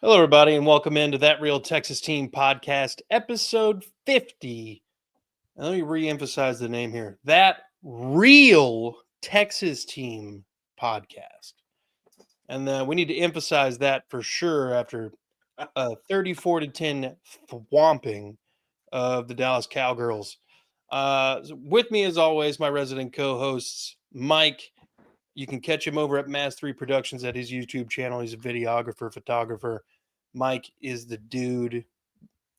Hello, everybody, and welcome into That Real Texas Team podcast, episode 50. And let me re-emphasize the name here. That Real Texas Team podcast. And we need to emphasize that for sure after a 34-10 thwomping of the Dallas Cowgirls. With me, as always, my resident co-hosts, Mike. You can catch him over at Mass 3 Productions at his YouTube channel. He's a videographer, photographer. Mike is the dude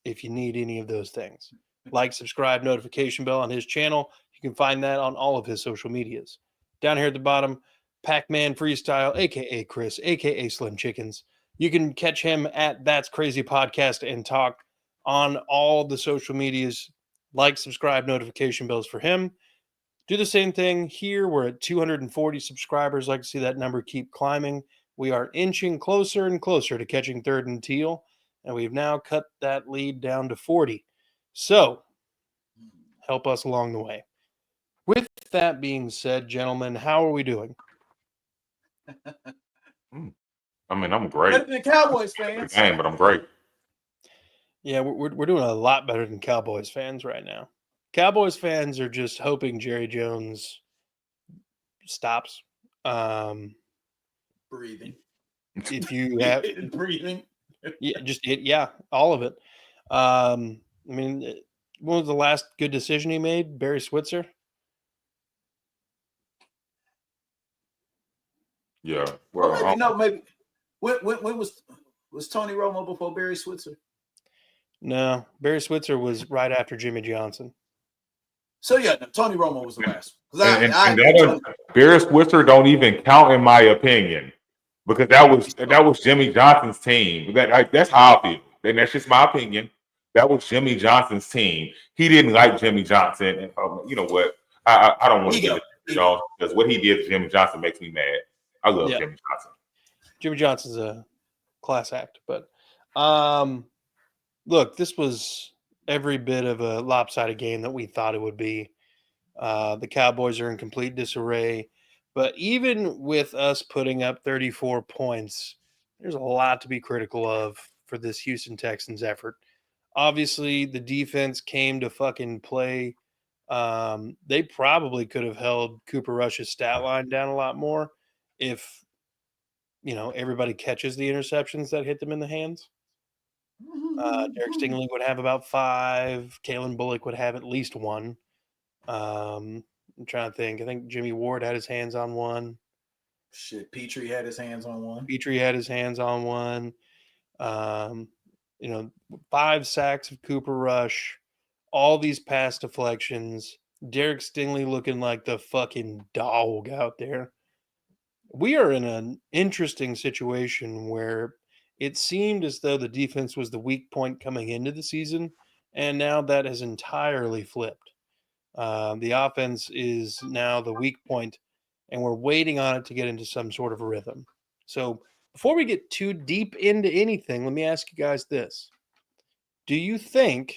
if you need any of those things. Like, subscribe, notification bell on his channel. You can find that on all of his social medias. Down here at the bottom, Pac-Man Freestyle, a.k.a. Chris, a.k.a. Slim Chickens. You can catch him at That's Crazy Podcast and Talk on all the social medias. Like, subscribe, notification bells for him. Do the same thing here. We're at 240 subscribers. Like to see that number keep climbing. We are inching closer and closer to catching third and teal, and we've now cut that lead down to 40. So, help us along the way. With that being said, gentlemen, how are we doing? I mean, I'm great. Better than Cowboys fans. Game, but I'm great. Yeah, we're doing a lot better than Cowboys fans right now. Cowboys fans are just hoping Jerry Jones stops. Breathing. If you have breathing. Yeah, all of it. I mean, when was the last good decision he made? Barry Switzer? Yeah. Well, maybe. When was Tony Romo before Barry Switzer? No, Barry Switzer was right after Jimmy Johnson. So yeah, Tony Romo was the last. Barry Switzer don't even count in my opinion, because that was Jimmy Johnson's team. That's how I feel, and that's just my opinion. That was Jimmy Johnson's team. He didn't like Jimmy Johnson, and you know what? I don't want to get it, because what he did to Jimmy Johnson makes me mad. I love Jimmy Johnson. Jimmy Johnson's a class act, but look, this was every bit of a lopsided game that we thought it would be. The Cowboys are in complete disarray, but even with us putting up 34 points, there's a lot to be critical of for this Houston Texans effort. Obviously, the defense came to fucking play. They probably could have held Cooper Rush's stat line down a lot more if, everybody catches the interceptions that hit them in the hands. Derek Stingley would have about 5. Kalen Bullock would have at least 1. I'm trying to think. I think Jimmy Ward had his hands on 1. Shit, Petrie had his hands on 1. Petrie had his hands on 1. 5 sacks of Cooper Rush, all these pass deflections, Derek Stingley looking like the fucking dog out there. We are in an interesting situation where it seemed as though the defense was the weak point coming into the season, and now that has entirely flipped. The offense is now the weak point, and we're waiting on it to get into some sort of a rhythm. So before we get too deep into anything, let me ask you guys this. Do you think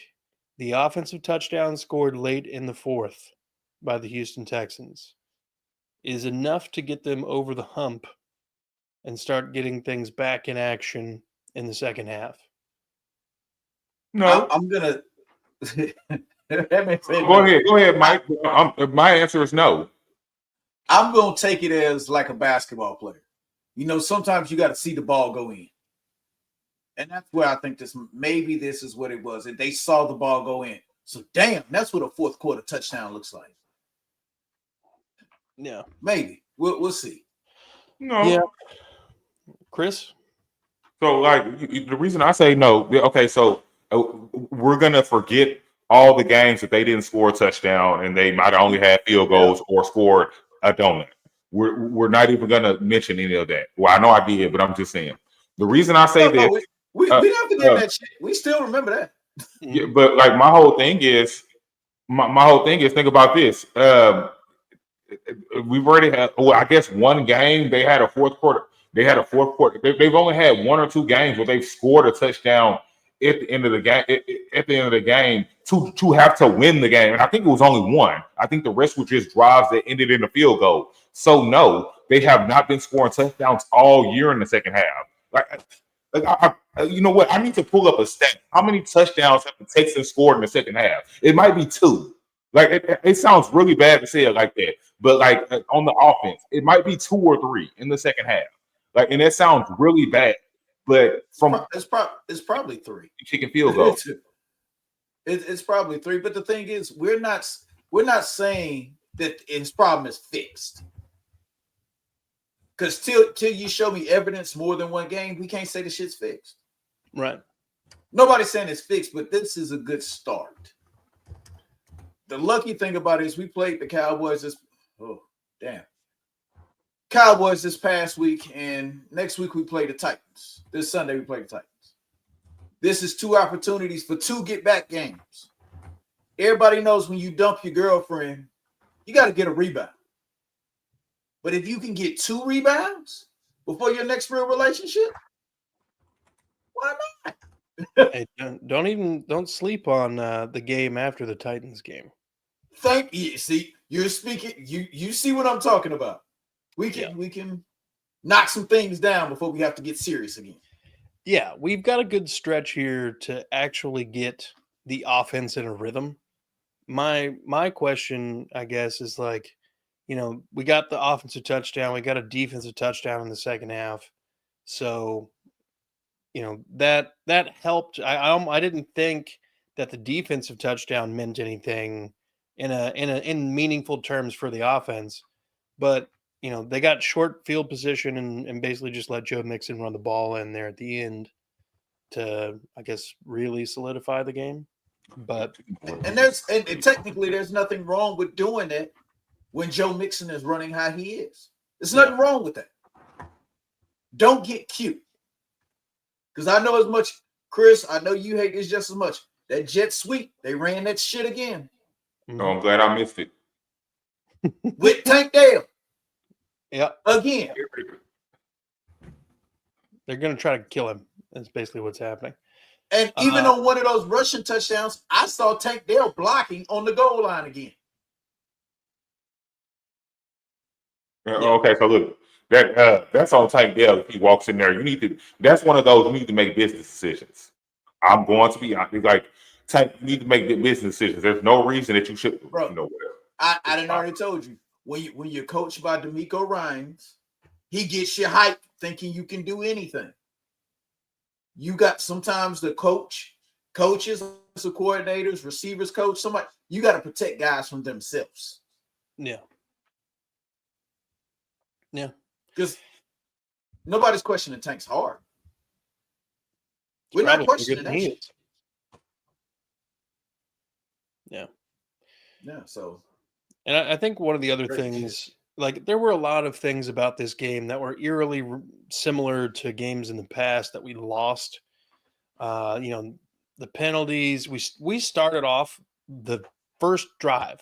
the offensive touchdown scored late in the fourth by the Houston Texans is enough to get them over the hump and start getting things back in action in the second half? No. I'm going to... Go ahead, Mike. My answer is no. I'm going to take it as like a basketball player. Sometimes you got to see the ball go in. And that's where I think this is what it was. And they saw the ball go in. So, damn, that's what a fourth quarter touchdown looks like. Yeah. Maybe. We'll see. No. Yeah. Chris? So, the reason I say no, okay, so we're going to forget all the games that they didn't score a touchdown and they might have only had field goals or scored a donut. We're not even going to mention any of that. Well, I know I did, but I'm just saying. The reason I say this... We don't forget that shit. We still remember that. Yeah, but my whole thing is, think about this. We've already had, I guess, one game. They had a fourth quarter. They've only had 1 or 2 games where they've scored a touchdown at the end of the game. To have to win the game, and I think it was only 1. I think the rest were just drives that ended in a field goal. So no, they have not been scoring touchdowns all year in the second half. You know what? I need to pull up a stat. How many touchdowns have the Texans scored in the second half? It might be 2. Like it sounds really bad to say it like that, but like on the offense, it might be 2 or 3 in the second half. Like, and that sounds really bad. But it's probably 3 kicking field goal. It's probably 3. But the thing is, we're not saying that his problem is fixed. Because till you show me evidence more than one game, we can't say the shit's fixed. Right. Nobody's saying it's fixed, but this is a good start. The lucky thing about it is we played the Cowboys Cowboys this past week, and next week we play the Titans. This Sunday we play the Titans. This is 2 opportunities for 2 get-back games. Everybody knows when you dump your girlfriend, you got to get a rebound. But if you can get 2 rebounds before your next real relationship, why not? Hey, don't sleep on the game after the Titans game. Thank you. See, you're speaking. You see what I'm talking about. We can knock some things down before we have to get serious again. Yeah, we've got a good stretch here to actually get the offense in a rhythm. My question, I guess, is like, we got the offensive touchdown, we got a defensive touchdown in the second half, so that helped. I didn't think that the defensive touchdown meant anything in meaningful terms for the offense, but they got short field position and basically just let Joe Mixon run the ball in there at the end to, I guess, really solidify the game. But and technically there's nothing wrong with doing that when Joe Mixon is running how he is. There's nothing wrong with that. Don't get cute. Because I know as much, Chris, I know you hate this just as much. That jet sweep, they ran that shit again. Oh, I'm glad I missed it. With Tank Dale. Yeah. Again. They're going to try to kill him. That's basically what's happening. And even on one of those Russian touchdowns, I saw Tank Dale blocking on the goal line again. Okay, so look, that's on Tank Dale. If he walks in there, that's one of those you need to make business decisions. I'm going to be like, Tank, you need to make business decisions. There's no reason that you should, whatever. I didn't already told you. When you're coached by D'Amico Ryans, he gets you hyped thinking you can do anything. You got sometimes the coaches, the coordinators, receivers coach, somebody, you got to protect guys from themselves. Yeah. Yeah. Because nobody's questioning Tank's heart. We're not questioning that shit. Yeah. Yeah, so. And I think one of the other things, like there were a lot of things about this game that were eerily similar to games in the past that we lost. The penalties. We started off the first drive,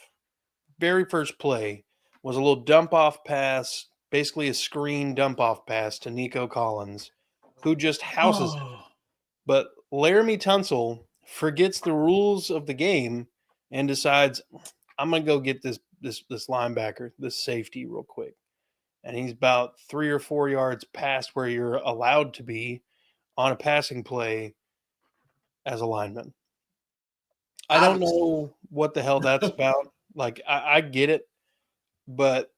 very first play was a little dump off pass, basically a screen dump off pass to Nico Collins, who just houses it. But Laramie Tunsil forgets the rules of the game and decides, I'm gonna go get this linebacker, this safety real quick. And he's about 3 or 4 yards past where you're allowed to be on a passing play as a lineman. I don't know what the hell that's about. Like, I get it, but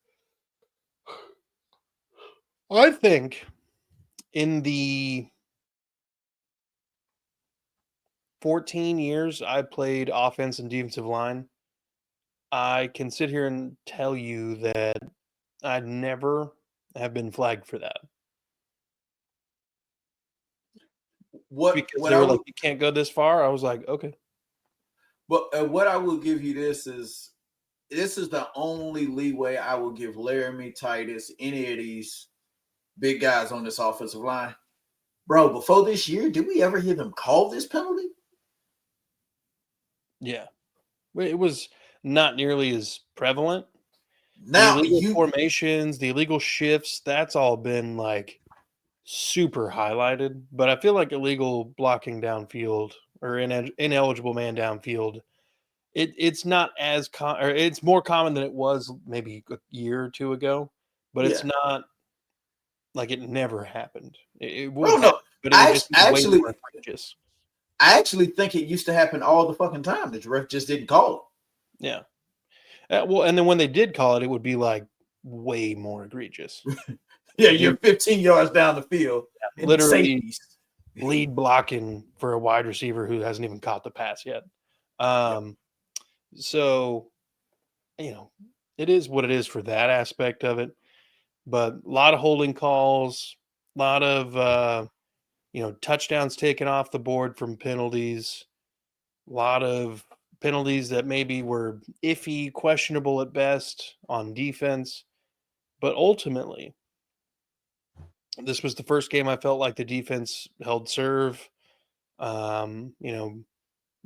I think in the 14 years I played offense and defensive line, I can sit here and tell you that I never have been flagged for that. Because they were like, you can't go this far. I was like, okay. But what I will give you this is the only leeway I will give Laramie, Titus, any of these big guys on this offensive line. Bro, before this year, did we ever hear them call this penalty? Yeah. It was not nearly as prevalent. Now, the illegal formations, the illegal shifts, that's all been like super highlighted. But I feel like illegal blocking downfield or ineligible man downfield, it's not as or it's more common than it was maybe a year or two ago. But it's not like it never happened. It would happen but it would just be way actually, more egregious. I actually think it used to happen all the fucking time. The ref just didn't call it. Yeah. Well, and then when they did call it, it would be like way more egregious. Yeah, you're 15 yards down the field. Literally Safeties. lead blocking for a wide receiver who hasn't even caught the pass yet. So, it is what it is for that aspect of it. But a lot of holding calls, a lot of touchdowns taken off the board from penalties, a lot of penalties that maybe were iffy, questionable at best on defense. But ultimately, this was the first game I felt like the defense held serve.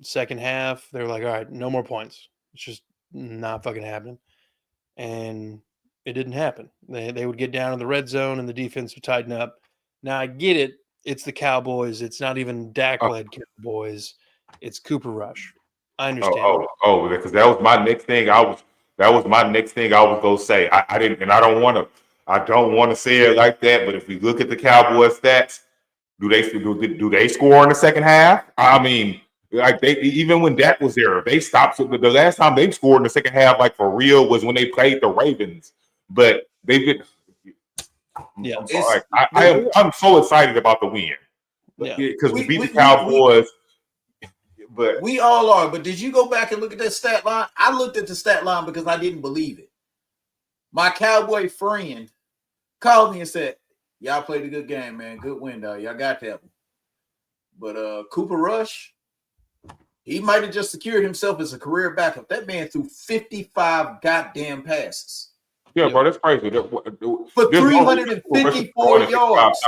Second half, they were like, all right, no more points. It's just not fucking happening. And it didn't happen. They would get down in the red zone and the defense would tighten up. Now I get it. It's the Cowboys. It's not even Dak-led Cowboys. It's Cooper Rush. I understand. Because that was my next thing. That was my next thing I was gonna say. I didn't, and I don't want to say it like that. But if we look at the Cowboys stats, do they score in the second half? I mean, like they even when Dak was there, they stopped. The last time they scored in the second half, like for real, was when they played the Ravens. But they've been. Yeah, I'm so excited about the win. Yeah, because we beat the Cowboys. But we all are. But did you go back and look at that stat line? I looked at the stat line because I didn't believe it. My Cowboy friend called me and said, "Y'all played a good game, man. Good win, dog. Y'all got that one." But Cooper Rush, he might have just secured himself as a career backup. That man threw 55 goddamn passes. Yeah, bro, that's crazy. For 354 yards.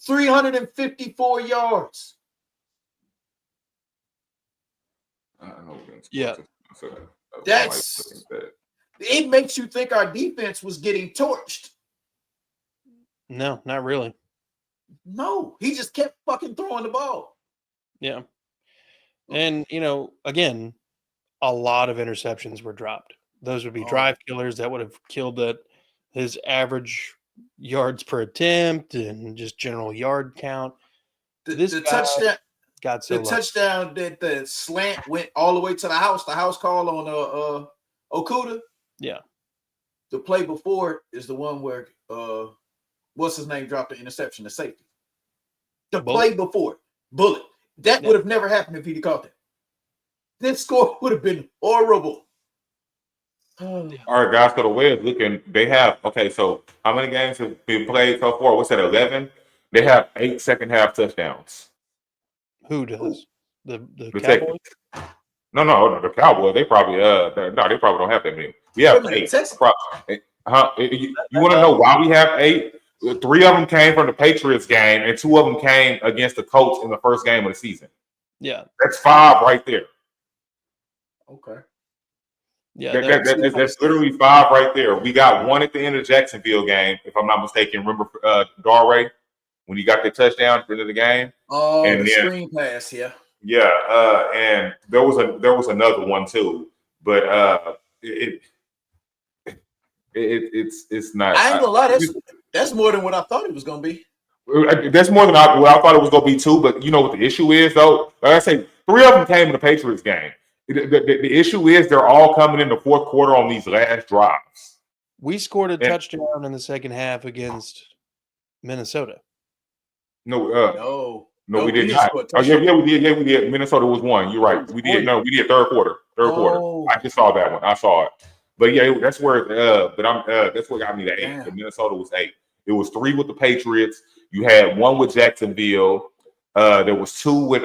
354 yards. Yeah. It makes you think our defense was getting torched. No, not really. No, he just kept fucking throwing the ball. Yeah. And, again, a lot of interceptions were dropped. Those would be drive killers that would have killed his average yards per attempt and just general yard count. The touchdown got so touchdown that the slant went all the way to the house call on Okuda. Yeah. The play before is the one where what's his name dropped the interception, the safety. The play before, Bullet. That would have never happened if he'd caught that. This score would have been horrible. All right, guys. So the way it's looking, they have so how many games have been played so far? What's that? 11. They have 8 second half touchdowns. Who does the Cowboys? No, the Cowboys. They probably they probably don't have that many. We have 8. You want to know why we have 8? 3 of them came from the Patriots game, and 2 of them came against the Colts in the first game of the season. Yeah, that's 5 right there. Okay. Yeah, that's literally 5 right there. We got 1 at the end of the Jacksonville game, if I'm not mistaken. Remember Darray when he got the touchdown at the end of the game? Oh, and the screen pass, yeah. Yeah, and there was another one too, but it's not. I ain't gonna lie, that's more than what I thought it was gonna be. That's more than what I thought it was gonna be too. But you know what the issue is though? Like I say, 3 of them came in the Patriots game. The issue is they're all coming in the fourth quarter on these last drives. We scored a touchdown in the second half against Minnesota. No, we did not. Oh, yeah, we did. Yeah, we did. Minnesota was 1. You're right. We did. No, we did third quarter. I just saw that one. I saw it. But yeah, that's where. That's what got me to 8. The Minnesota was 8. It was 3 with the Patriots. You had 1 with Jacksonville. There was 2 with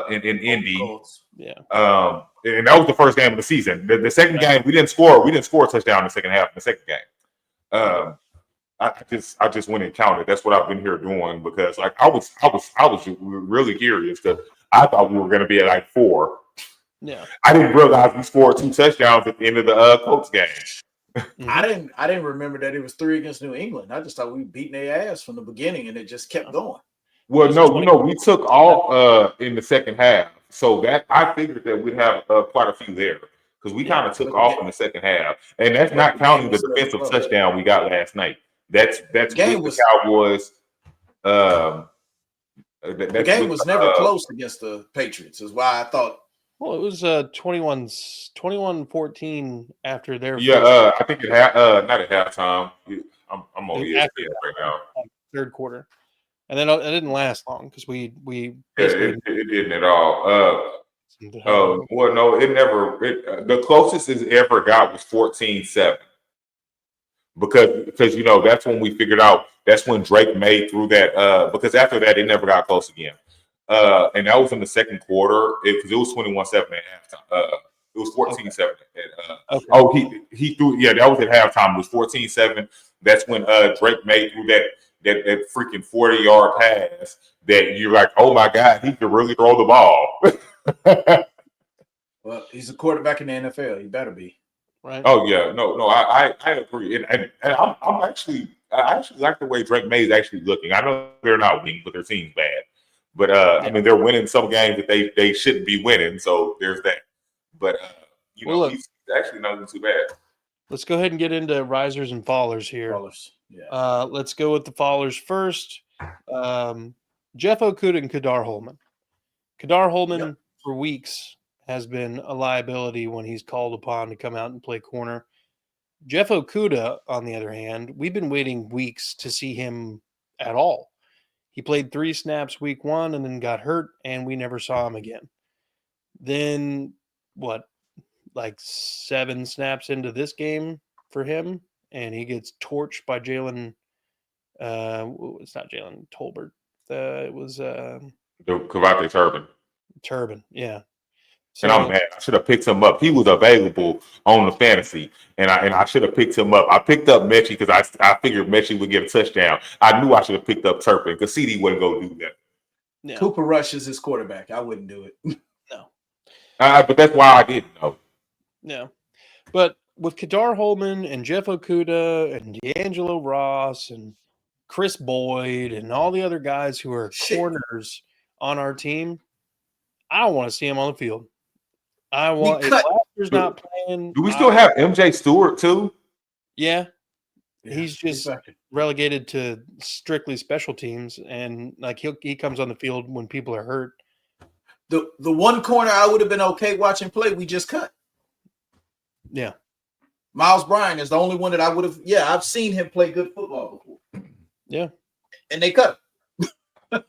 in Indy. Yeah. And that was the first game of the season. The second game, we didn't score. We didn't score a touchdown in the second half. In the second game. I just went and counted. That's what I've been here doing because like I was really curious because I thought we were going to be at like 4. Yeah, I didn't realize we scored 2 touchdowns at the end of the Colts game. Mm-hmm. I didn't remember that it was 3 against New England. I just thought we beating their ass from the beginning and it just kept going. Well, no, we took off in the second half, so that I figured that we'd have quite a few there because we kind of took off in the second half, and that's not counting the defensive touchdown we got last night. That's with the Cowboys. The game was never close against the Patriots, is why I thought. Well, it was 21-14 after their Yeah, I think it had not at halftime. I'm on ESPN right now. Third quarter, and then it didn't last long because we basically it didn't at all. Well, no, it never. The closest it ever got was 14-7. Because that's when we figured out that's when Drake made through that because after that it never got close again. And that was in the second quarter because it was 21-7 at halftime. It was 14-7. Okay. Oh, he threw that was at halftime. It was 14-7. That's when Drake made through that freaking 40-yard pass that you're like, oh my God, he could really throw the ball. Well, he's a quarterback in the NFL. He better be. Right. Oh yeah, no, I agree, and I actually like the way Drake May is actually looking. I know they're not winning, but their team's bad. But I mean, they're winning some games that they shouldn't be winning. So there's that. But he's actually not too bad. Let's go ahead and get into risers and fallers here. Fallers, yeah. Let's go with the fallers first. Jeff Okudah and Kadar Holman. Kadar Holman for weeks has been a liability when he's called upon to come out and play corner. Jeff Okudah, on the other hand, we've been waiting weeks to see him at all. He played 3 snaps week 1 and then got hurt, and we never saw him again. Then, like 7 snaps into this game for him, and he gets torched by Jalen. It's not Jalen Tolbert. It was the Kavate Turbin, yeah. So, and I'm mad. I should have picked him up. He was available on the fantasy, and I should have picked him up. I picked up Mechie because I figured Mechie would get a touchdown. I knew I should have picked up Turpin because CD wouldn't go do that. Yeah. Cooper Rush is his quarterback. I wouldn't do it. No. But that's why I didn't know. No. But with Kadar Holman and Jeff Okudah and D'Angelo Ross and Chris Boyd and all the other guys who are corners on our team, I don't want to see him on the field. If Laster's not playing. Do we still have MJ Stewart too? Yeah. He's just relegated to strictly special teams, and like he comes on the field when people are hurt. The one corner I would have been okay watching play, we just cut. Yeah. Miles Bryant is the only one that I would have. Yeah, I've seen him play good football before. Yeah. And they cut him.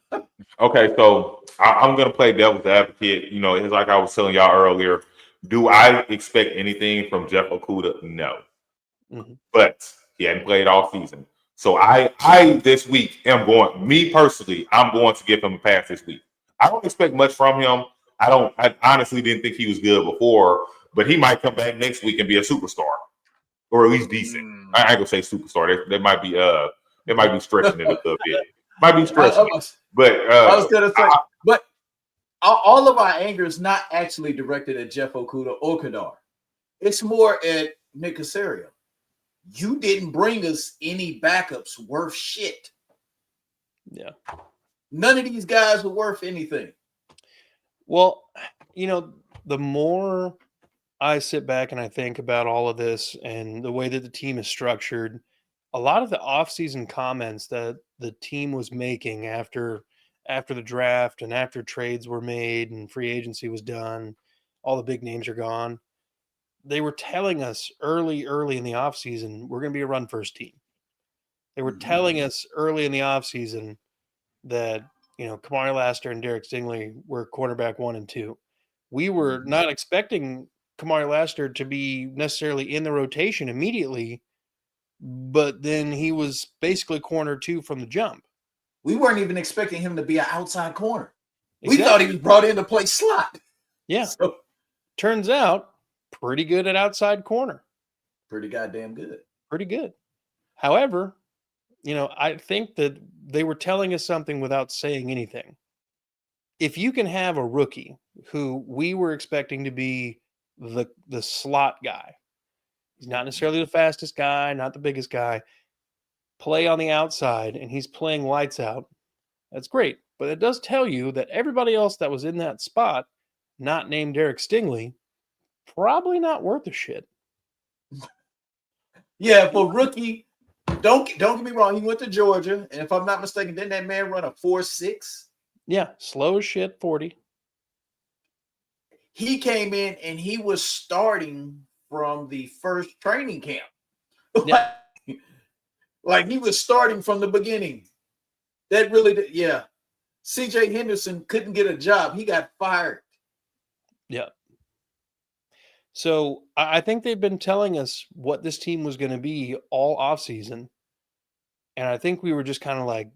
Okay, so I'm going to play devil's advocate. It's like I was telling y'all earlier. Do I expect anything from Jeff Okudah? No. Mm-hmm. But he hadn't played all season. So I this week I'm going to give him a pass this week. I don't expect much from him. I honestly didn't think he was good before, but he might come back next week and be a superstar. Or at least decent. I ain't going to say superstar. That might be stretching it a little bit. Might be stretching it. But I was gonna say, but all of our anger is not actually directed at Jeff Okudah or Kadar. It's more at Nick Caserio. You didn't bring us any backups worth shit. Yeah. None of these guys were worth anything. Well, the more I sit back and I think about all of this and the way that the team is structured, a lot of the offseason comments that the team was making after the draft and after trades were made and free agency was done, all the big names are gone. They were telling us early in the offseason, we're going to be a run-first team. They were telling us early in the offseason that, Kamari Laster and Derek Stingley were quarterback 1 and 2. We were not expecting Kamari Laster to be necessarily in the rotation immediately, but then he was basically corner 2 from the jump. We weren't even expecting him to be an outside corner. Exactly. We thought he was brought in to play slot. Yeah. So, turns out, pretty good at outside corner. Pretty goddamn good. Pretty good. However, I think that they were telling us something without saying anything. If you can have a rookie who we were expecting to be the slot guy, he's not necessarily the fastest guy, not the biggest guy, play on the outside, and he's playing lights out, that's great. But it does tell you that everybody else that was in that spot, not named Derek Stingley, probably not worth a shit. Yeah, for rookie, don't get me wrong. He went to Georgia, and if I'm not mistaken, didn't that man run a 4.6? Yeah, slow as shit, 40. He came in and he was starting from the first training camp. Yeah. Like he was starting from the beginning. That really, yeah. CJ Henderson couldn't get a job. He got fired. Yeah. So I think they've been telling us what this team was going to be all offseason. And I think we were just kind of like,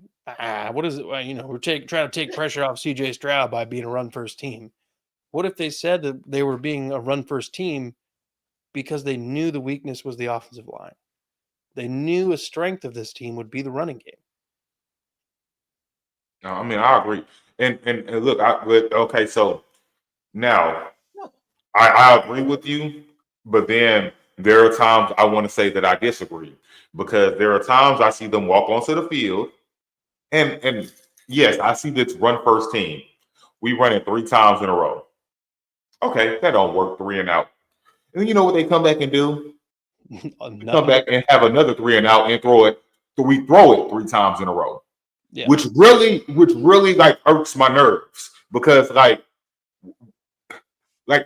what is it? Well, we're trying to take pressure off CJ Stroud by being a run first team. What if they said that they were being a run first team because they knew the weakness was the offensive line? They knew a strength of this team would be the running game. No, I mean, I agree. And look, okay, so now I agree with you, but then there are times I want to say that I disagree because there are times I see them walk onto the field, and yes, I see this run first team. We run it 3 times in a row. Okay, that don't work, 3 and out. And you know what they come back and do? They come back and have another 3 and out and throw it. So we throw it 3 times in a row. Yeah. Which really like irks my nerves because like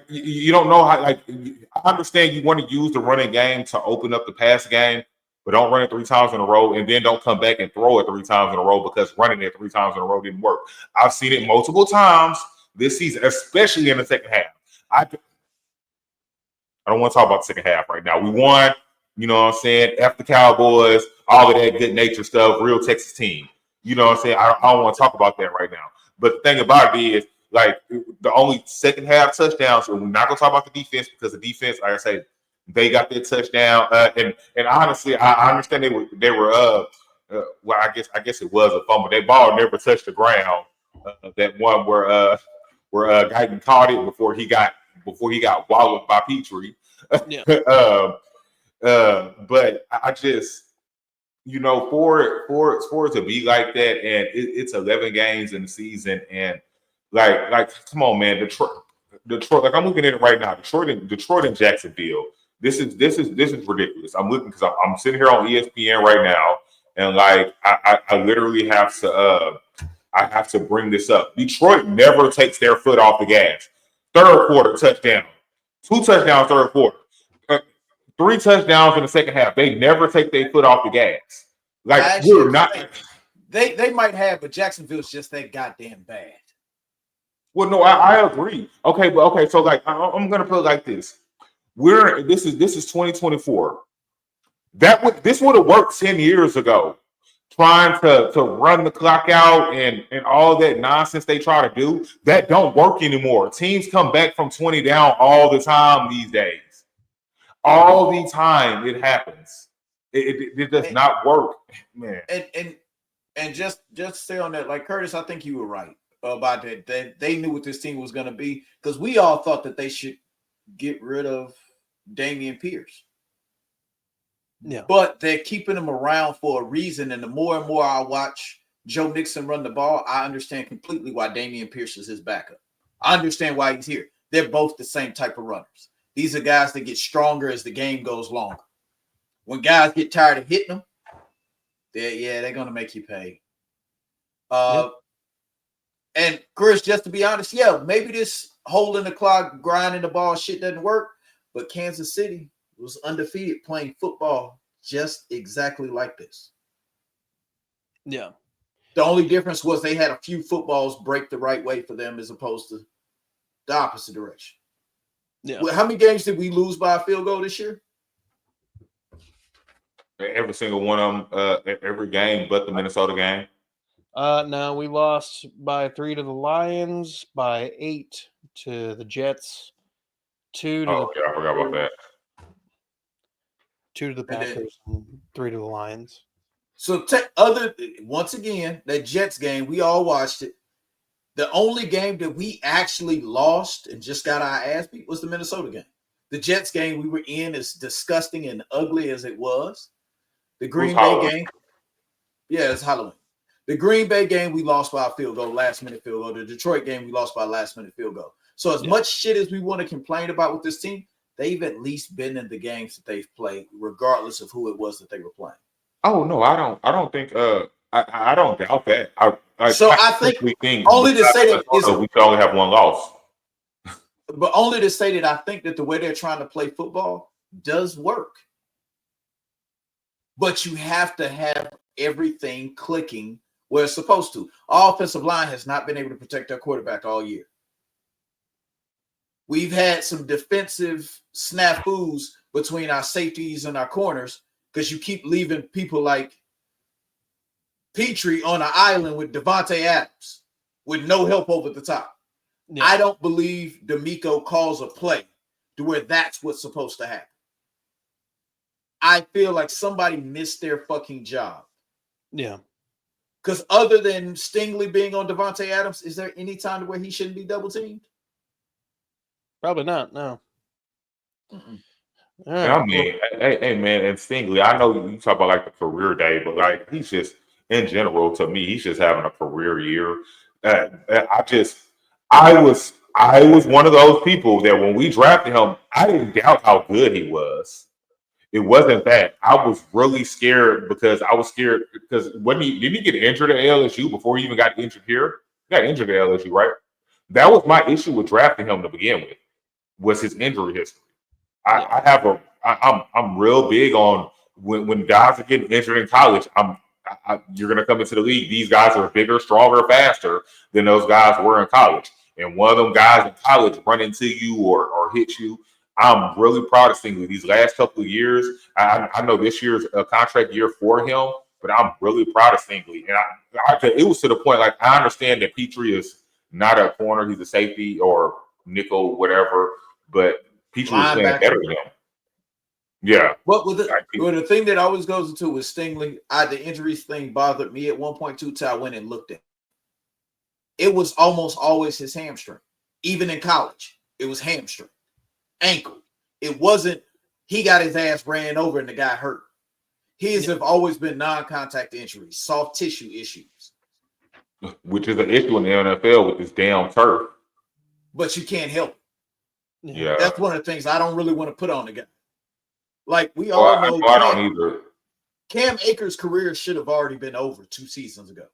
you don't know how, like, I understand you want to use the running game to open up the pass game, but don't run it 3 times in a row and then don't come back and throw it 3 times in a row because running it 3 times in a row didn't work. I've seen it multiple times this season, especially in the second half. I don't want to talk about the second half right now. We won, you know what I'm saying? F the Cowboys, all of that good nature stuff, real Texas team. You know what I'm saying? I don't want to talk about that right now. But the thing about it is, like, the only second half touchdowns, and we're not going to talk about the defense because the defense, like I say, they got their touchdown. And honestly, I understand they were well, I guess it was a fumble. That ball never touched the ground. That one where Guyton caught it before he got walloped by Petrie. Yeah. But I just, for it to be like that, and it's 11 games in the season, and like come on, man, Detroit. Like I'm looking at it right now. Detroit and Jacksonville. This is ridiculous. I'm looking because I'm sitting here on ESPN right now, and like I literally have to I have to bring this up. Detroit never takes their foot off the gas. Third quarter touchdown, 2 touchdowns third quarter. 3 touchdowns in the second half. They never take their foot off the gas. Like we're not. They might have, but Jacksonville's just that goddamn bad. Well, no, I agree. Okay, but okay, so like I'm gonna put it like this. This is 2024. This would have worked 10 years ago. Trying to run the clock out and all that nonsense they try to do, that don't work anymore. Teams come back from 20 down all the time these days. All the time it happens. It does not work, man. And just stay on that. Like Curtis, I think you were right about that. They knew what this team was going to be because we all thought that they should get rid of Dameon Pierce. Yeah. But they're keeping him around for a reason. And the more and more I watch Joe Mixon run the ball, I understand completely why Dameon Pierce is his backup. I understand why he's here. They're both the same type of runners. These are guys that get stronger as the game goes longer. When guys get tired of hitting them, they're going to make you pay. And Chris, just to be honest, maybe this holding the clock, grinding the ball shit doesn't work. But Kansas City was undefeated playing football just exactly like this. Yeah. The only difference was they had a few footballs break the right way for them as opposed to the opposite direction. Yeah. Well, how many games did we lose by a field goal this year? Every single one of them, every game but the Minnesota game. No, we lost by 3 to the Lions, by 8 to the Jets, 2 to I forgot about that. 2 to the Packers, and 3 to the Lions. So once again, that Jets game, we all watched it. The only game that we actually lost and just got our ass beat was the Minnesota game. The Jets game we were in, as disgusting and ugly as it was. The Green Bay game, it's Halloween. The Green Bay game, we lost by a field goal, last-minute field goal. The Detroit game, we lost by a last-minute field goal. So as much shit as we want to complain about with this team, they've at least been in the games that they've played, regardless of who it was that they were playing. Oh no, I don't think I don't doubt that. So I think only to say that we should only have one loss. But only to say that I think that the way they're trying to play football does work. But you have to have everything clicking where it's supposed to. Our offensive line has not been able to protect their quarterback all year. We've had some defensive snafus between our safeties and our corners because you keep leaving people like Petrie on an island with Devontae Adams with no help over the top. Yeah. I don't believe D'Amico calls a play to where that's what's supposed to happen. I feel like somebody missed their fucking job. Yeah. Because other than Stingley being on Devontae Adams, is there any time where he shouldn't be double teamed? Probably not. No. Right, I mean, hey, man, and Stingley, I know you talk about like the career day, but like he's just in general to me, he's just having a career year. I was one of those people that when we drafted him, I didn't doubt how good he was. It wasn't that I was really scared because didn't he get injured at LSU before he even got injured here? He got injured at LSU, right? That was my issue with drafting him to begin with, was his injury history. I'm real big on when guys are getting injured in college. You're gonna come into the league. These guys are bigger, stronger, faster than those guys were in college. And one of them guys in college run into you or hit you. I'm really proud of Stingley. These last couple of years, I know this year's a contract year for him, but I'm really proud of Stingley. And it was to the point, like, I understand that Petrie is not a corner, he's a safety or nickel, whatever, but Petrie is playing better than him. Yeah. Well, the thing that always goes into with Stingley, the injuries thing bothered me at one point too till I went and looked at it. It was almost always his hamstring. Even in college, it was hamstring. Ankle. It wasn't he got his ass ran over and the guy hurt. His have always been non-contact injuries, soft tissue issues. Which is an issue in the NFL with this damn turf. But you can't help it. Yeah. That's one of the things I don't really want to put on the guy. Like we all know I don't either. Cam Akers' career should have already been over 2 seasons ago.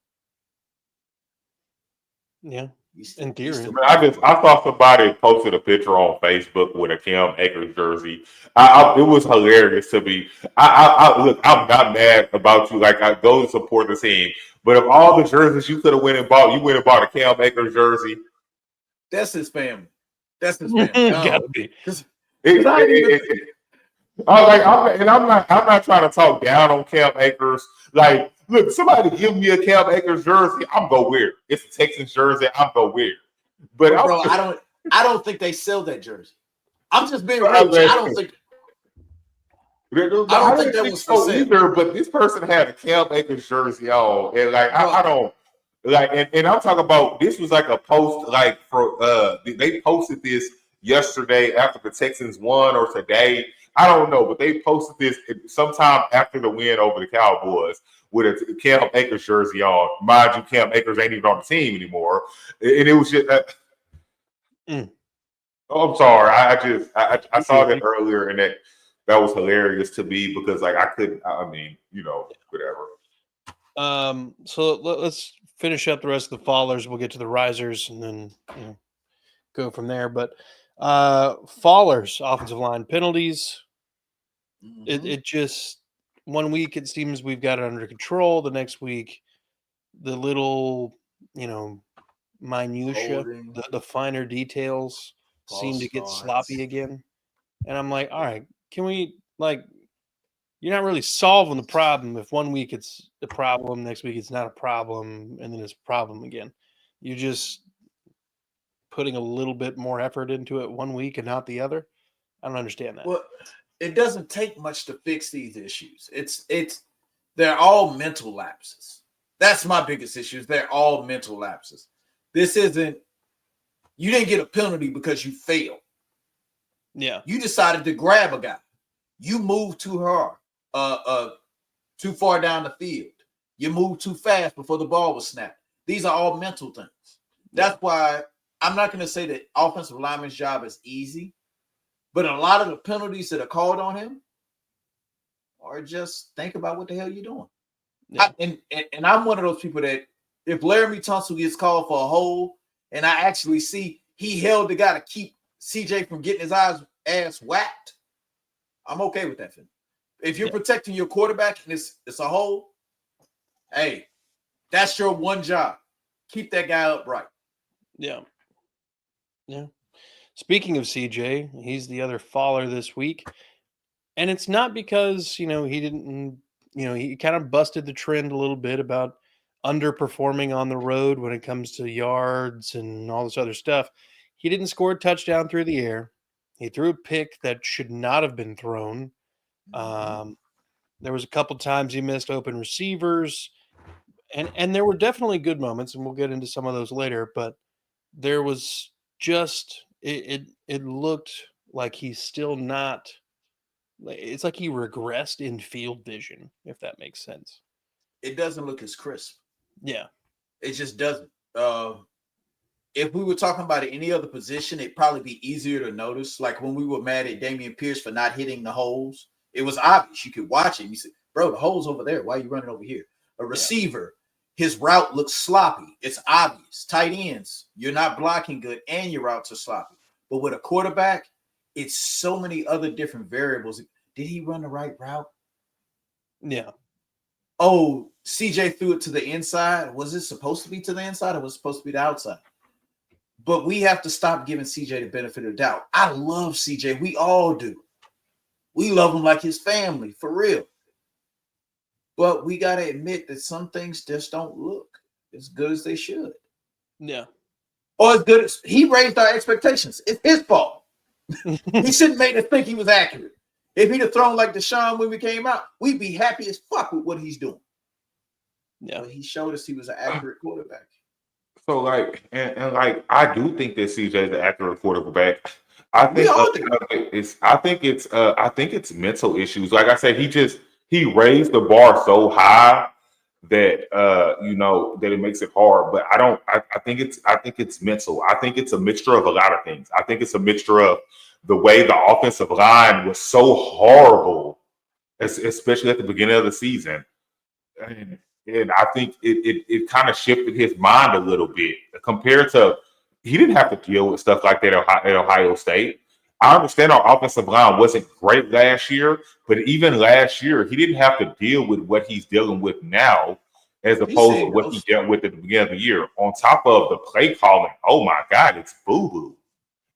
Yeah. In theory. I saw somebody posted a picture on Facebook with a Cam Akers jersey. It was hilarious to me. Look, I'm not mad about you. Like, I go to support the team, but of all the jerseys you could have went and bought, you went and bought a Cam Akers jersey. That's his family. That's his family. Gotta be. I'm not trying to talk down on Cam Akers. Like, look, somebody give me a Cam Akers jersey, I'm gonna wear it. It's a Texans jersey, I'm gonna wear it. But I don't think they sell that jersey. I'm just being real. I don't think that was so either. But this person had a Cam Akers jersey on, and like I don't like. And I'm talking about this was like a post like for they posted this yesterday after the Texans won or today. I don't know, but they posted this sometime after the win over the Cowboys with a Cam Akers jersey on. Mind you, Cam Akers ain't even on the team anymore, and it was just. Oh, I'm sorry. I saw that earlier, and that was hilarious to me because like I couldn't. I mean, whatever. So let's finish up the rest of the fallers. We'll get to the risers and then go from there. But fallers, offensive line penalties. Mm-hmm. It just 1 week it seems we've got it under control. The next week, the little minutia, the finer details seem to get sloppy again. And I'm like, all right, can we you're not really solving the problem if 1 week it's a problem, next week it's not a problem, and then it's a problem again. You're just putting a little bit more effort into it 1 week and not the other. I don't understand that. Well, it doesn't take much to fix these issues. They're all mental lapses. That's my biggest issue. They're all mental lapses. This isn't, you didn't get a penalty because you failed. Yeah. You decided to grab a guy. You moved too hard, too far down the field. You moved too fast before the ball was snapped. These are all mental things. That's why I'm not going to say that offensive lineman's job is easy, but a lot of the penalties that are called on him are just think about what the hell you're doing. Yeah. And I'm one of those people that If Laramie Tunsil gets called for a hold, and I actually see he held the guy to keep CJ from getting his ass whacked, I'm okay with that. If you're protecting your quarterback and it's a hold, hey, that's your one job. Keep that guy upright. Yeah. Yeah. Speaking of CJ, he's the other faller this week. And it's not because, he didn't, he kind of busted the trend a little bit about underperforming on the road when it comes to yards and all this other stuff. He didn't score a touchdown through the air. He threw a pick that should not have been thrown. There was a couple times he missed open receivers. And there were definitely good moments, and we'll get into some of those later, but there was just it looked like he's still not. It's like he regressed in field vision, if that makes sense. It doesn't look as crisp. Yeah, it just doesn't. If we were talking about any other position, it'd probably be easier to notice. Like when we were mad at Dameon Pierce for not hitting the holes, it was obvious. You could watch it. You said, "Bro, the hole's over there. Why are you running over here?" A receiver, his route looks sloppy. It's obvious. Tight ends, you're not blocking good, and your routes are sloppy. But with a quarterback, it's so many other different variables. Did he run the right route? Yeah. Oh, CJ threw it to the inside. Was it supposed to be to the inside or was it supposed to be the outside? But we have to stop giving CJ the benefit of the doubt. I love CJ. We all do. We love him like his family, for real. But we got to admit that some things just don't look as good as they should. Yeah. Or as good as he raised our expectations. It's his fault. He shouldn't make us think he was accurate. If he'd have thrown like Deshaun when we came out, we'd be happy as fuck with what he's doing. Yeah. But he showed us he was an accurate quarterback. So like, and like, I do think that CJ is an accurate quarterback. I think I think it's mental issues. Like I said, he raised the bar so high that that it makes it hard. But I think it's mental. I think it's a mixture of a lot of things. I think it's a mixture of the way the offensive line was so horrible, especially at the beginning of the season. And I think it kind of shifted his mind a little bit compared to he didn't have to deal with stuff like that at Ohio State. I understand our offensive line wasn't great last year, but even last year, he didn't have to deal with what he's dealing with now, as opposed to what he dealt with at the beginning of the year. On top of the play calling, oh my God, it's boo-boo.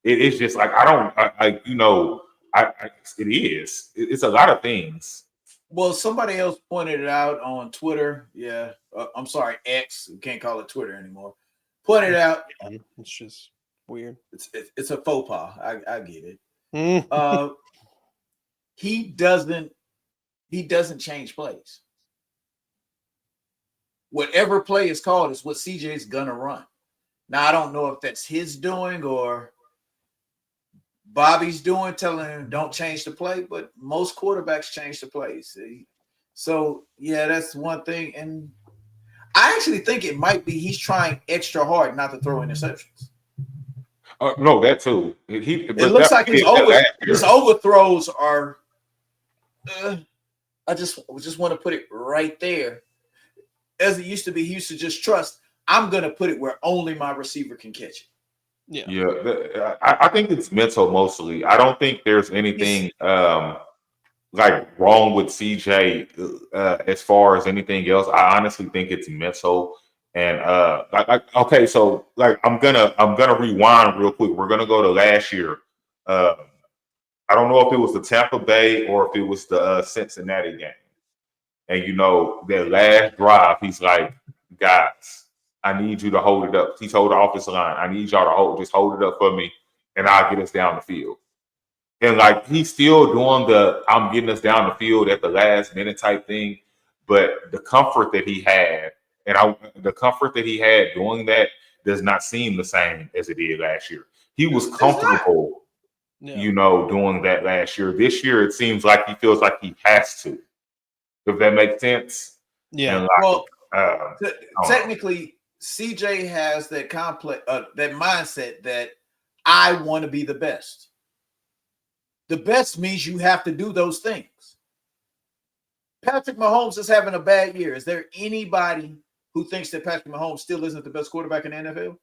It's just like it is. It's a lot of things. Well, somebody else pointed it out on Twitter. Yeah, I'm sorry, X. We can't call it Twitter anymore. Pointed out. It's just weird. It's a faux pas. I get it. He doesn't change plays. Whatever play is called is what CJ's gonna run. Now I don't know if that's his doing or Bobby's doing, telling him don't change the play, but most quarterbacks change the plays. So yeah, that's one thing. And I actually think it might be he's trying extra hard not to throw interceptions. No, that too. It looks like his overthrows are. I just want to put it right there. As it used to be, he used to just trust. I'm going to put it where only my receiver can catch it. Yeah. I think it's mental mostly. I don't think there's anything like wrong with CJ as far as anything else. I honestly think it's mental. And okay, so like I'm gonna rewind real quick. We're gonna go to last year. I don't know if it was the Tampa Bay or if it was the Cincinnati game. And that last drive, he's like, guys, I need you to hold it up. He told the offensive line, I need y'all to just hold it up for me, and I'll get us down the field. And like he's still doing I'm getting us down the field at the last minute type thing. But the comfort that he had, the comfort that he had doing that does not seem the same as it did last year. He was comfortable, doing that last year. This year, it seems like he feels like he has to. If that makes sense. Yeah. Technically, CJ has that complex, that mindset that I want to be the best. The best means you have to do those things. Patrick Mahomes is having a bad year. Is there anybody who thinks that Patrick Mahomes still isn't the best quarterback in the NFL?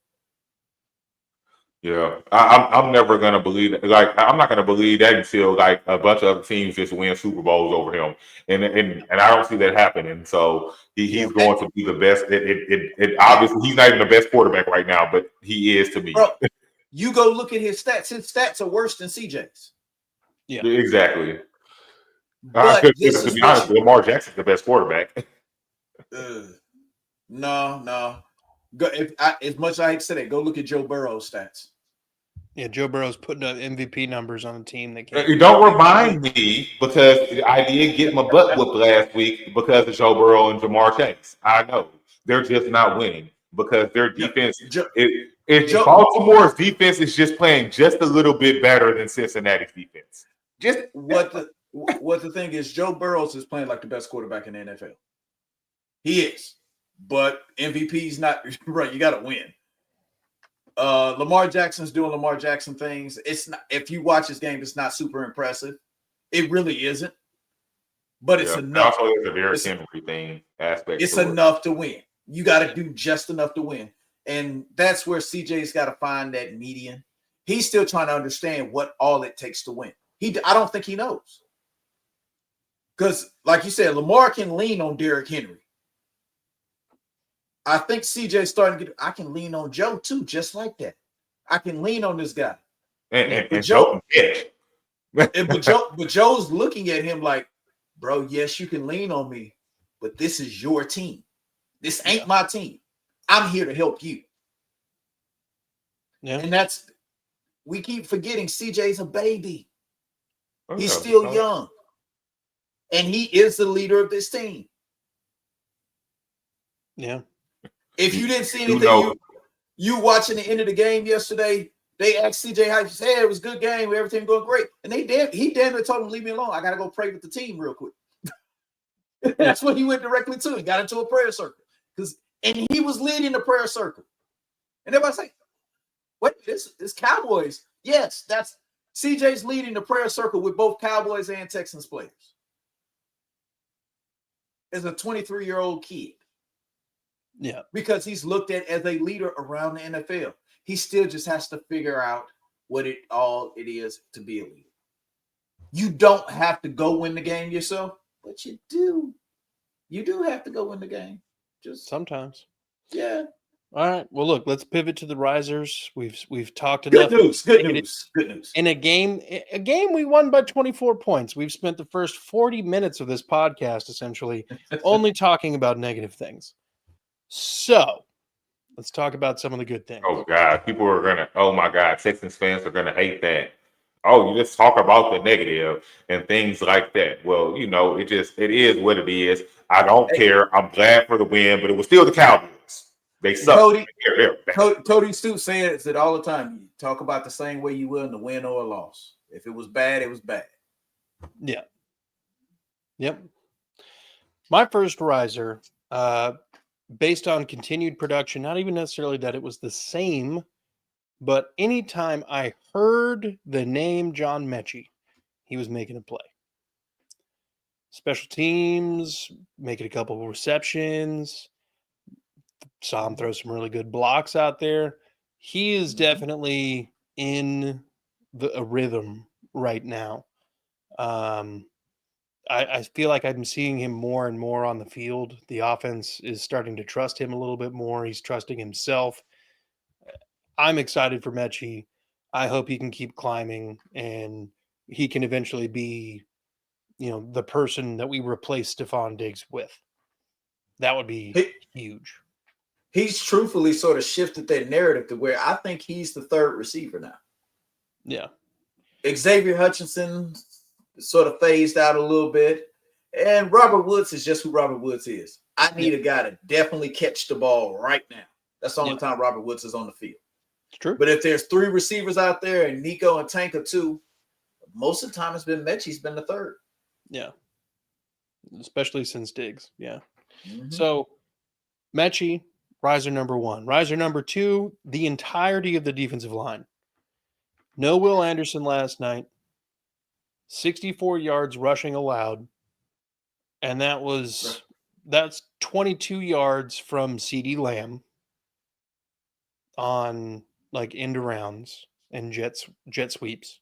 Yeah, I'm never gonna believe that. Like, I'm not gonna believe that until like a bunch of other teams just win Super Bowls over him, and I don't see that happening. So he's going to be the best. It obviously he's not even the best quarterback right now, but he is to me. Bro, you go look at his stats. His stats are worse than CJ's. Yeah, exactly. But to be honest, Lamar Jackson's the best quarterback. No. Go, as much as I hate to say that, go look at Joe Burrow's stats. Yeah, Joe Burrow's putting up MVP numbers on a team that can't. You don't remind me because I did get my butt whooped last week because of Joe Burrow and Jamar Chase. I know they're just not winning because their defense. Baltimore's defense is just playing just a little bit better than Cincinnati's defense. Just what the thing is, Joe Burrows is playing like the best quarterback in the NFL. He is, but MVP's not right. You got to win. Lamar Jackson's doing Lamar Jackson things. It's not, if you watch this game, it's not super impressive. It really isn't, but it's enough. Also, there's a Derrick Henry thing aspect. It's enough to win. You got to do just enough to win, and that's where CJ's got to find that median. He's still trying to understand what all it takes to win. I don't think he knows, because, like you said, Lamar can lean on Derrick Henry. I think CJ's starting to get. I can lean on Joe too, just like that. I can lean on this guy. And Joe, but Joe's looking at him like, bro, yes, you can lean on me, but this is your team. This ain't my team. I'm here to help you. Yeah, and we keep forgetting CJ's a baby. He's still young, and he is the leader of this team. Yeah. If you didn't see anything, you watching the end of the game yesterday, they asked CJ how he said it was a good game, everything going great. And he damn near told him, leave me alone. I got to go pray with the team real quick. That's what he went directly to. He got into a prayer circle. And he was leading the prayer circle. And everybody's like, what? This Cowboys. Yes, that's CJ's leading the prayer circle with both Cowboys and Texans players. As a 23-year-old kid. Yeah, because he's looked at as a leader around the NFL. He still just has to figure out what it is to be a leader. You don't have to go win the game yourself, but you do. You do have to go win the game. Just sometimes. Yeah. All right. Well, look, let's pivot to the risers. We've talked enough. Good news. In a game we won by 24 points. We've spent the first 40 minutes of this podcast essentially only talking about negative things. So let's talk about some of the good things. Oh God, people are gonna. Oh my God, Texans fans are gonna hate that. Oh, you just talk about the negative and things like that. Well, it is what it is. I don't care. I'm glad for the win, but it was still the Cowboys. They suck. Cody Stoops says it all the time. You talk about the same way you will in the win or a loss. If it was bad, it was bad. Yeah. Yep. My first riser, based on continued production, not even necessarily that it was the same, but anytime I heard the name John Mechie, he was making a play. Special teams, making a couple of receptions, saw him throw some really good blocks out there. He is definitely in a rhythm right now. I feel like I'm seeing him more and more on the field. The offense is starting to trust him a little bit more. He's trusting himself. I'm excited for Mechie. I hope he can keep climbing and he can eventually be, the person that we replace Stephon Diggs with. That would be huge. He's truthfully sort of shifted that narrative to where I think he's the third receiver now. Yeah. Xavier Hutchinson sort of phased out a little bit. And Robert Woods is just who Robert Woods is. I need a guy to definitely catch the ball right now. That's the only time Robert Woods is on the field. It's true. But if there's three receivers out there and Nico and Tank are two, most of the time it's been Mechie's been the third. Yeah. Especially since Diggs. Yeah. Mm-hmm. So Mechie, riser number one. Riser number two, the entirety of the defensive line. No Will Anderson last night. 64 yards rushing allowed. And that was That's 22 yards from CeeDee Lamb on like end rounds and jet sweeps.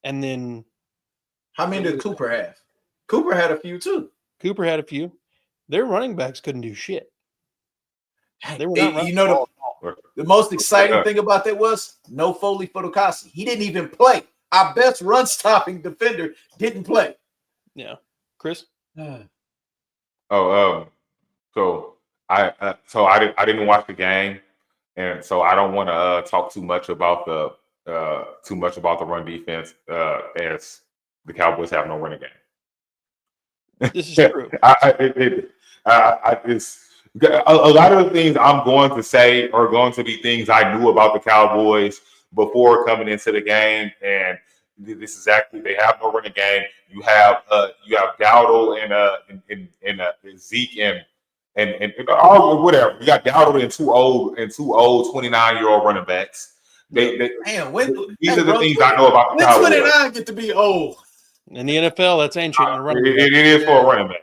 And then how many did Cooper have? Cooper had a few too. Cooper had a few. Their running backs couldn't do shit. They were not running the most exciting thing about that was no Foley Fotokasi. He didn't even play. Our best run stopping defender didn't play. Yeah. Chris? So I didn't watch the game, and so I don't want to talk too much about the run defense as the Cowboys have no running game. This is true. A lot of the things I'm going to say are going to be things I knew about the Cowboys before coming into the game, and this is exactly they have no running game. You have Dowdle and Zeke and whatever. You got Dowdle and two old 29-year-old running backs. These are the things I know about the Cowboys. When 29 get to be old in the NFL, that's ancient. It is for a running back.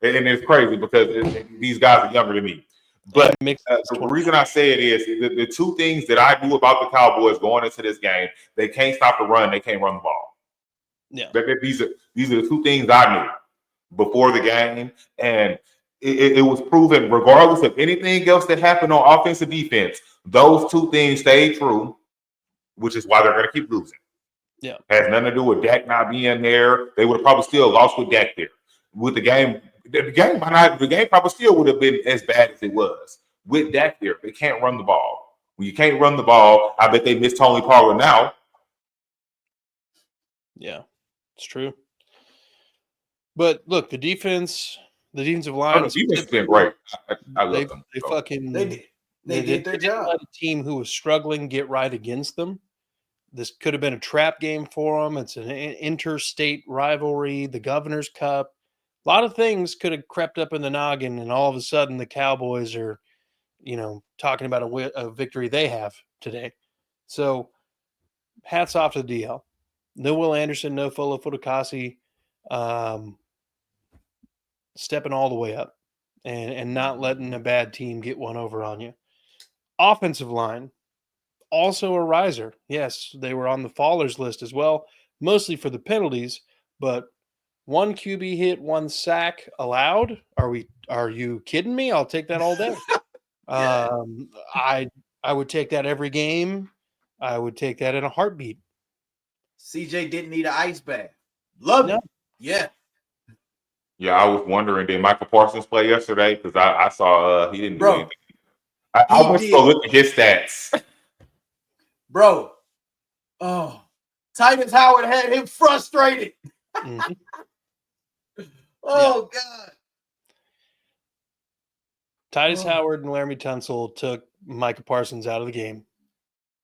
And it's crazy because these guys are younger than me. But the reason I say it is the two things that I knew about the Cowboys going into this game: they can't stop the run, they can't run the ball. Yeah, these are the two things I knew before the game, and it was proven. Regardless of anything else that happened on offense and defense, those two things stayed true, which is why they're going to keep losing. Yeah, has nothing to do with Dak not being there. They would have probably still lost with Dak there. With the game. The game probably still would have been as bad as it was with Dak there. They can't run the ball. When you can't run the ball, I bet they miss Tony Pollard now. Yeah, it's true. But look, the defensive line. The defense has been great. I love them. They did their job. Let a team who was struggling get right against them. This could have been a trap game for them. It's an interstate rivalry, the Governor's Cup. A lot of things could have crept up in the noggin, and all of a sudden the Cowboys are, talking about a victory they have today. So hats off to the DL. No Will Anderson, no Fola Fotokasi, stepping all the way up and not letting a bad team get one over on you. Offensive line, also a riser. Yes, they were on the fallers list as well, mostly for the penalties, but one QB hit, one sack allowed. Are you kidding me? I'll take that all day. I would take that every game. I would take that in a heartbeat. CJ didn't need an ice bath. Love it. Yeah. Yeah, I was wondering, did Michael Parsons play yesterday? Because I saw he didn't do anything. I went to go look at his stats. Bro. Oh. Titus Howard had him frustrated. Mm-hmm. Oh, God. Titus Howard and Laramie Tunsil took Micah Parsons out of the game.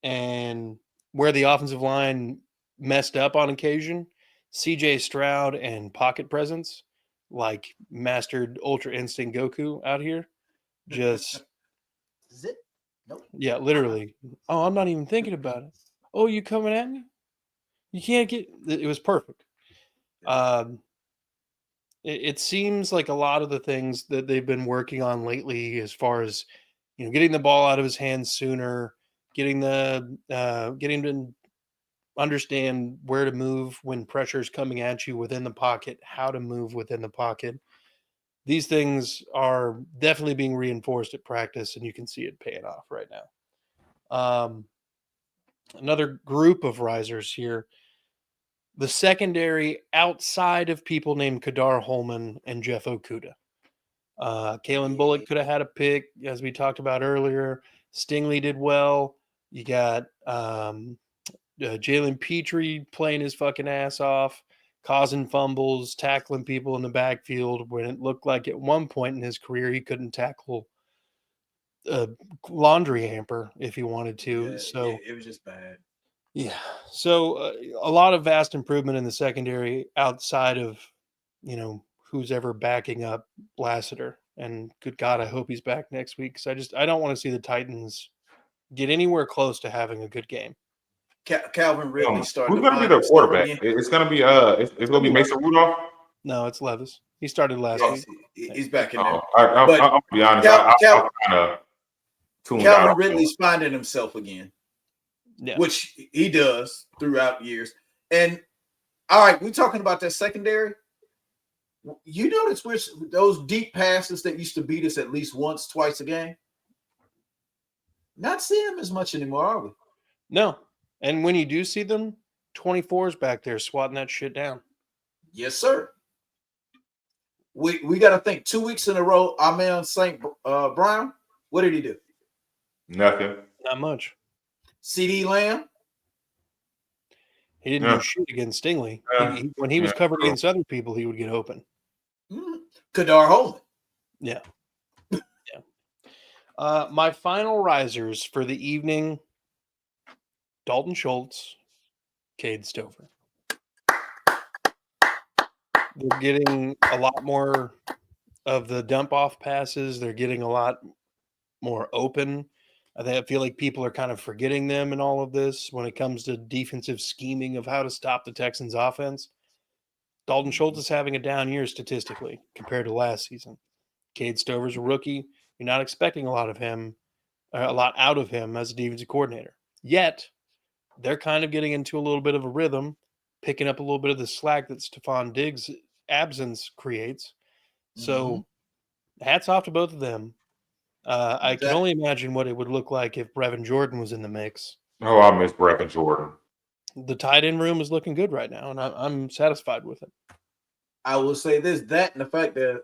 And where the offensive line messed up on occasion, CJ Stroud and pocket presence, like mastered Ultra Instinct Goku out here, just zip. Nope. Yeah, literally. Oh, I'm not even thinking about it. Oh, you coming at me? You can't get it. Was perfect. It seems like a lot of the things that they've been working on lately, as far as getting the ball out of his hands sooner, getting to understand where to move when pressure is coming at you within the pocket, how to move within the pocket. These things are definitely being reinforced at practice, and you can see it paying off right now. Another group of risers here. The secondary outside of people named Kadar Holman and Jeff Okuda. Kalen Bullock could have had a pick, as we talked about earlier. Stingley did well. You got Jalen Petrie playing his fucking ass off, causing fumbles, tackling people in the backfield when it looked like at one point in his career he couldn't tackle a laundry hamper if he wanted to. Yeah, so it was just bad. Yeah. So a lot of vast improvement in the secondary outside of, who's ever backing up Lassiter. And good God, I hope he's back next week, because I don't want to see the Titans get anywhere close to having a good game. Calvin Ridley started. Who's going to be the quarterback? It's going to be Mason Rudolph. No, it's Levis. He started last Yes, week. he's back in there. I'll be honest. I kind of tuned Calvin out. Ridley's finding himself again, which he does throughout years. And all right, we're talking about that secondary. You notice which those deep passes that used to beat us at least once, twice a game. Not seeing them as much anymore, are we? No. And when you do see them, 24's back there swatting that shit down. Yes, sir. We got to think 2 weeks in a row. Our man St. Brown, what did he do? Nothing. Not much. CD Lamb. He didn't do shit against Stingley. When he was covered against other people, he would get open. Kadar Holman. Yeah. My final risers for the evening: Dalton Schultz, Cade Stover. They're getting a lot more of the dump off passes. They're getting a lot more open. I feel like people are kind of forgetting them in all of this when it comes to defensive scheming of how to stop the Texans offense. Dalton Schultz is having a down year statistically compared to last season. Cade Stover's a rookie. You're not expecting a lot out of him as a defensive coordinator. Yet, they're kind of getting into a little bit of a rhythm, picking up a little bit of the slack that Stephon Diggs' absence creates. So, hats off to both of them. I can only imagine what it would look like if Brevin Jordan was in the mix. Oh, I miss Brevin Jordan. The tight end room is looking good right now, and I'm satisfied with it. I will say that and the fact that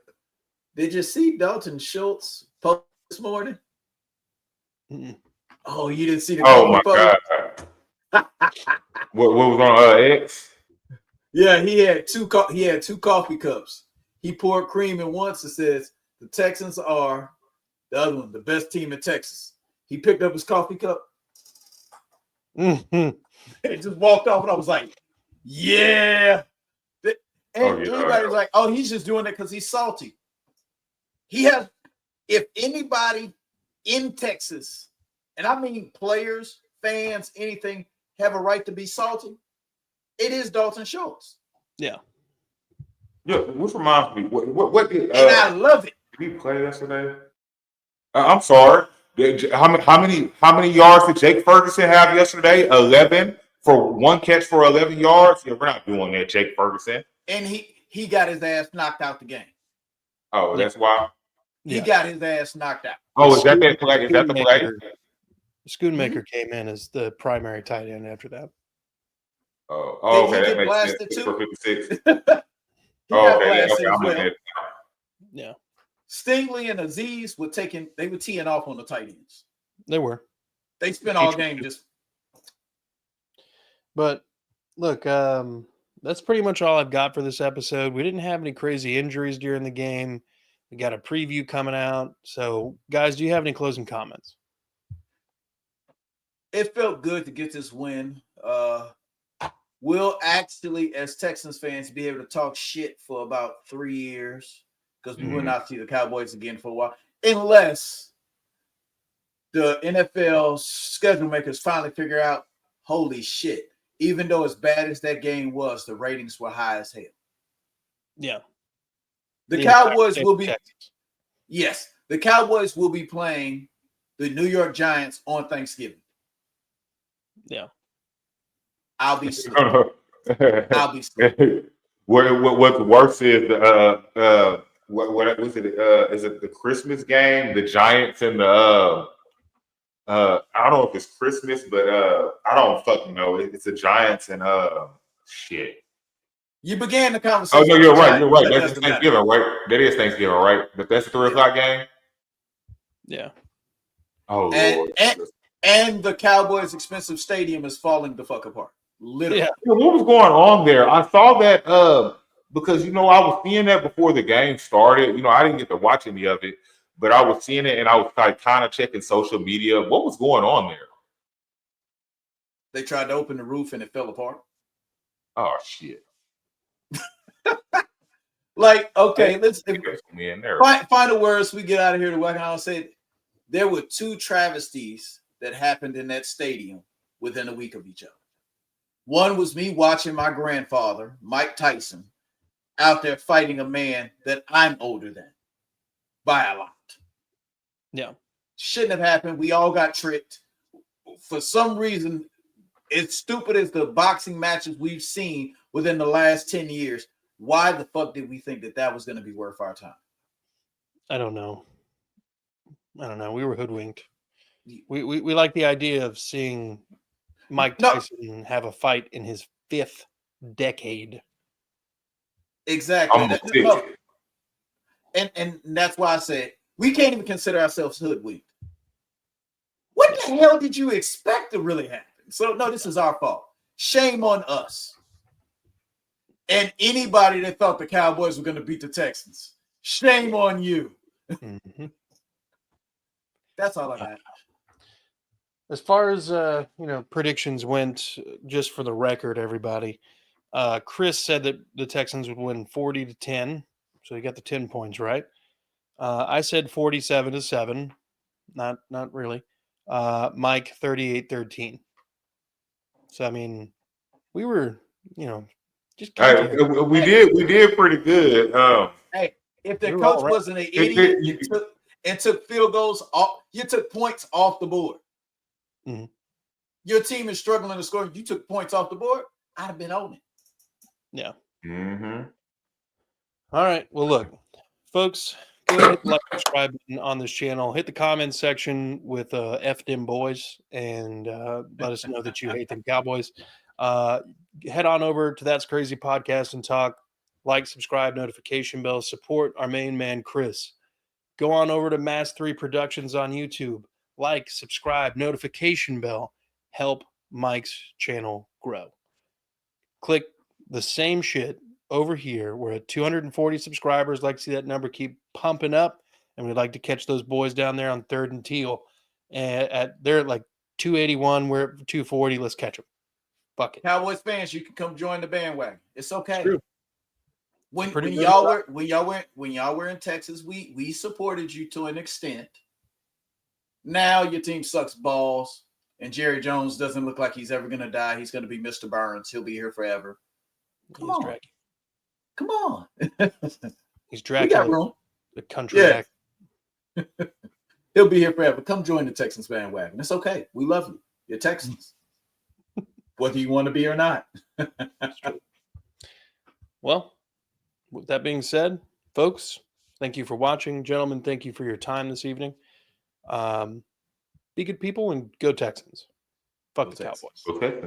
did you see Dalton Schultz post this morning? Mm-mm. Oh, you didn't see the my God. What was on X? Yeah, he had two coffee cups. He poured cream in once and says the Texans are the other one, the best team in Texas. He picked up his coffee cup. Mm-hmm. He just walked off, and I was like, yeah. And everybody's like, oh, he's just doing it because he's salty. If anybody in Texas, and I mean players, fans, anything, have a right to be salty, it is Dalton Schultz. Yeah. Yeah, which reminds me, what did and I love it. Did he play yesterday? I'm sorry. How many yards did Jake Ferguson have yesterday? 11 for one catch for 11 yards. Yeah, we're not doing that, Jake Ferguson. And he got his ass knocked out the game. Oh, that's why. He got his ass knocked out. Oh, is that play? Is that the play? Schoonmaker came in as the primary tight end after that. Oh, okay. That makes sense. For 56. Yeah. Stingley and Aziz were teeing off on the tight ends. They were. They spent all game just. But look, that's pretty much all I've got for this episode. We didn't have any crazy injuries during the game. We got a preview coming out. So, guys, do you have any closing comments? It felt good to get this win. We'll actually, as Texans fans, be able to talk shit for about 3 years because we will not see the Cowboys again for a while, unless the NFL schedule makers finally figure out, holy shit, even though as bad as that game was, the ratings were high as hell. Yeah. The Cowboys will be – yes, the Cowboys will be playing the New York Giants on Thanksgiving. Yeah. I'll be sleep. I'll be sleep. What's worse is what was it? Is it the Christmas game? The Giants and the I don't know if it's Christmas, but I don't fucking know. It's the Giants and shit. You began the conversation. Oh no, you're right. You're right. That's Thanksgiving, right? That is Thanksgiving, right? But that's the 3 o'clock game. Yeah. Oh Lord. And the Cowboys' expensive stadium is falling the fuck apart. Literally. Yeah. What was going on there? I saw that because I was seeing that before the game started. I didn't get to watch any of it, but I was seeing it and I was kind of checking social media. What was going on there? They tried to open the roof and it fell apart. Oh shit. Okay, let's final words. We get out of here to work. I'll say there were 2 travesties that happened in that stadium within a week of each other. One was me watching my grandfather, Mike Tyson, out there fighting a man that I'm older than by a lot. Yeah. Shouldn't have happened. We all got tricked. For some reason, as stupid as the boxing matches we've seen within the last 10 years, why the fuck did we think that was going to be worth our time? I don't know. We were hoodwinked. We like the idea of seeing Mike Tyson have a fight in his 5th decade. Exactly. And that's why I said we can't even consider ourselves hoodwinked. What the hell did you expect to really happen? So, no, this is our fault. Shame on us. And anybody that thought the Cowboys were going to beat the Texans. Shame on you. Mm-hmm. That's all I got. As far as predictions went, just for the record, everybody, Chris said that the Texans would win 40-10, so he got the 10 points right. I said 47-7, not really. Mike 38-13. So I mean, we were just we did pretty good. Hey, if the coach wasn't an idiot and took field goals off, you took points off the board. Mm-hmm. Your team is struggling to score. You took points off the board. I'd have been on it. Yeah. Mm-hmm. All right. Well, look, folks, go ahead and hit the like, subscribe button on this channel. Hit the comment section with F them boys and let us know that you hate them Cowboys. Head on over to That's Crazy Podcast and talk. Like, subscribe, notification bell, support our main man, Chris. Go on over to Mass 3 Productions on YouTube. Like, subscribe, notification bell. Help Mike's channel grow. Click the same shit over here. We're at 240 subscribers. Like to see that number keep pumping up. And we'd like to catch those boys down there on 3rd and Teal. And they're at like 281. We're at 240. Let's catch them. Fuck it. Cowboys fans, you can come join the bandwagon. It's okay. It's when y'all were in Texas, we supported you to an extent. Now your team sucks balls, and Jerry Jones doesn't look like he's ever going to die. He's going to be Mr. Burns. He'll be here forever. Come on. He's Dracula. We got room. The country act. He'll be here forever. Come join the Texans bandwagon. It's okay. We love you. You're Texans. Whether you want to be or not. Well, with that being said, folks, thank you for watching. Gentlemen, thank you for your time this evening. Be good people and go Texans. Fuck the Cowboys. Okay.